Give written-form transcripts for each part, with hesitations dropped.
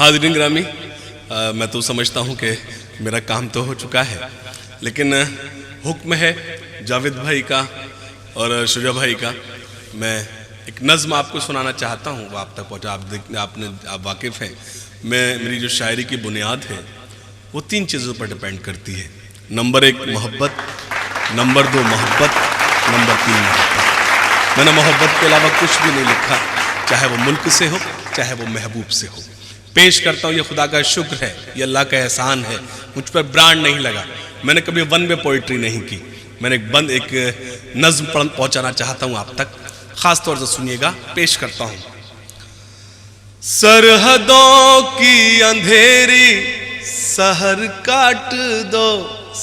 حاضرین گرامی، میں تو سمجھتا ہوں کہ میرا کام تو ہو چکا ہے، لیکن حکم ہے جاوید بھائی کا اور شجاع بھائی کا. میں ایک نظم آپ کو سنانا چاہتا ہوں، وہ آپ تک پہنچا. آپ واقف ہیں، میری جو شاعری کی بنیاد ہے وہ 3 چیزوں پر ڈیپینڈ کرتی ہے. نمبر 1 محبت، نمبر 2 محبت، نمبر 3 محبت. میں نے محبت کے علاوہ کچھ بھی نہیں لکھا، چاہے وہ ملک سے ہو چاہے وہ محبوب سے ہو. پیش کرتا ہوں، یہ خدا کا شکر ہے، یہ اللہ کا احسان ہے، مجھ پر برانڈ نہیں لگا. میں نے کبھی ون میں پوئٹری نہیں کی. میں نے ایک نظم پہنچانا چاہتا ہوں آپ تک، خاص طور سے سنیے گا. پیش کرتا ہوں. سرحدوں کی اندھیری سحر کاٹ دو،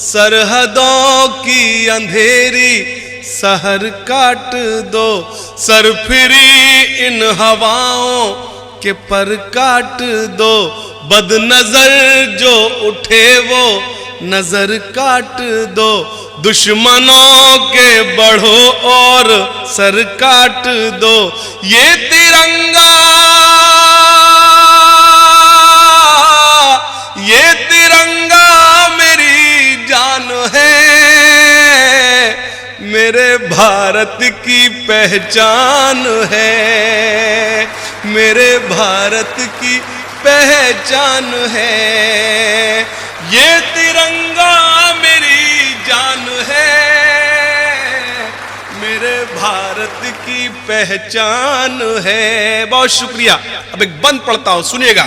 سرحدوں کی اندھیری سحر کاٹ دو، سرفری ان ہواؤں کے پر کاٹ دو، بد نظر جو اٹھے وہ نظر کاٹ دو، دشمنوں کے بڑھو اور سر کاٹ دو. یہ ترنگا، یہ ترنگا میری جان ہے، میرے بھارت کی پہچان ہے، میرے بھارت کی پہچان ہے. یہ ترنگا میری جان ہے، میرے بھارت کی پہچان ہے. بہت شکریہ. اب ایک بند پڑھتا ہوں، سنیے گا.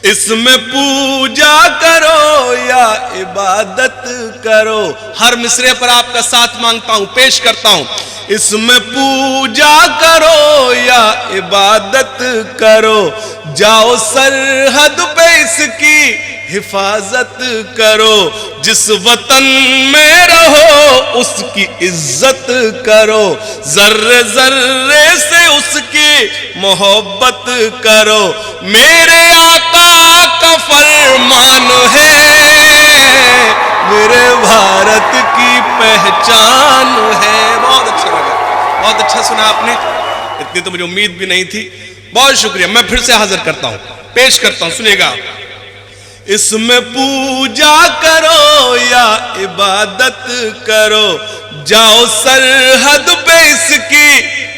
اس میں پوجا کرو یا عبادت کرو. ہر مصرعے پر آپ کا ساتھ مانگتا ہوں، پیش کرتا ہوں. اس میں پوجا کرو یا عبادت کرو، جاؤ سرحد پہ اس کی حفاظت کرو، جس وطن میں رہو اس کی عزت کرو، ذرے ذرے سے اس کی محبت کرو. میرے آقا کا فرمان ہے، میرے بھارت کی پہچان ہے. بہت اچھا لگا، بہت اچھا سنا آپ نے. اتنی تو مجھے امید بھی نہیں تھی. بہت شکریہ. میں پھر سے حاضر کرتا ہوں، پیش کرتا ہوں، سنیے گا. اس میں پوجا کرو یا عبادت کرو، جاؤ سرحد پہ اس کی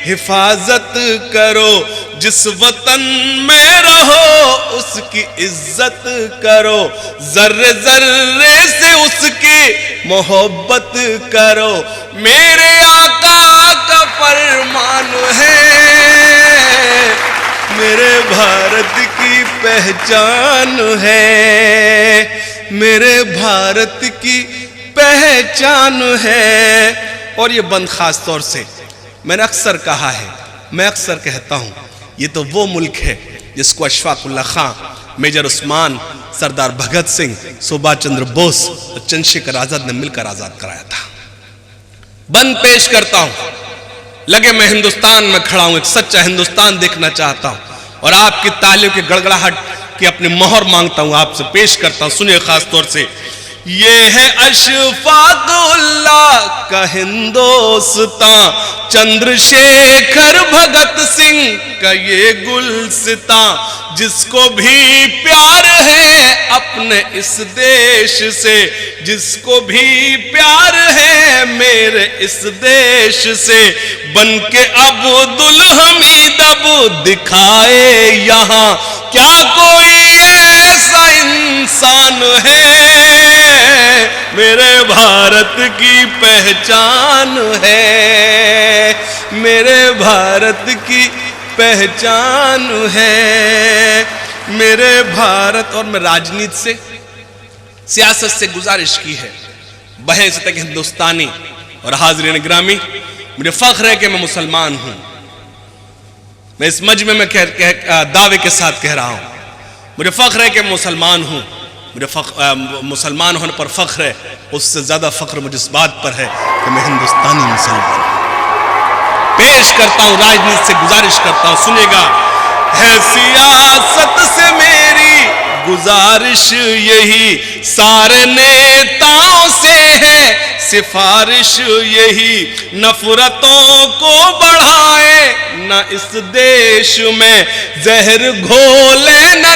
حفاظت کرو، جس وطن میں رہو اس کی عزت کرو، ذرے ذرے سے اس کی محبت کرو. میرے آقا کا فرمان ہے، میرے بھارت کی پہچان ہے، میرے بھارت کی پہچان ہے. اور یہ بند خاص طور سے میں نے اکثر کہا ہے، میں اکثر کہتا ہوں، یہ تو وہ ملک ہے جس کو اشفاق اللہ خان، میجر عثمان، سردار بھگت سنگھ، سبھاش چندر بوس اور چندر شیکھر آزاد نے مل کر آزاد کرایا تھا. بند پیش کرتا ہوں. لگے میں ہندوستان میں کھڑا ہوں، ایک سچا ہندوستان دیکھنا چاہتا ہوں، اور آپ کی تالیوں کی گڑگڑاہٹ کی اپنی مہر مانگتا ہوں، آپ سے پیش کرتا ہوں. سنیے خاص طور سے. یہ ہے اشفاق اللہ کا ہندوستان، چندر شیکھر بھگت سنگھ کا یہ گلستان، جس کو بھی پیار ہے اپنے اس دیش سے، جس کو بھی پیار ہے میرے اس دیش سے، بن کے عبدالحمید اب دکھائے یہاں، کیا کوئی ایسا انسان ہے، میرے بھارت کی پہچان ہے، میرے بھارت کی پہچان ہے، میرے بھارت. اور میں راجنیت سے، سیاست سے گزارش کی ہے بحیثیت ایک ہندوستانی. اور حاضرین گرامی، مجھے فخر ہے کہ میں مسلمان ہوں. میں اس مجمع میں دعوے کے ساتھ کہہ رہا ہوں، مجھے فخر ہے کہ میں مسلمان ہوں. مجھے مسلمان ہونے پر فخر ہے. اس سے زیادہ فخر مجھے اس بات پر ہے کہ میں ہندوستانی مسلمان ہوں. پیش کرتا ہوں، راجنیت سے گزارش کرتا ہوں، سنیے گا. ہے سیاست سے میری گزارش یہی، سارے نیتاؤں سے ہے سفارش یہی، نفرتوں کو بڑھائے نہ اس دیش میں، زہر گھولے نہ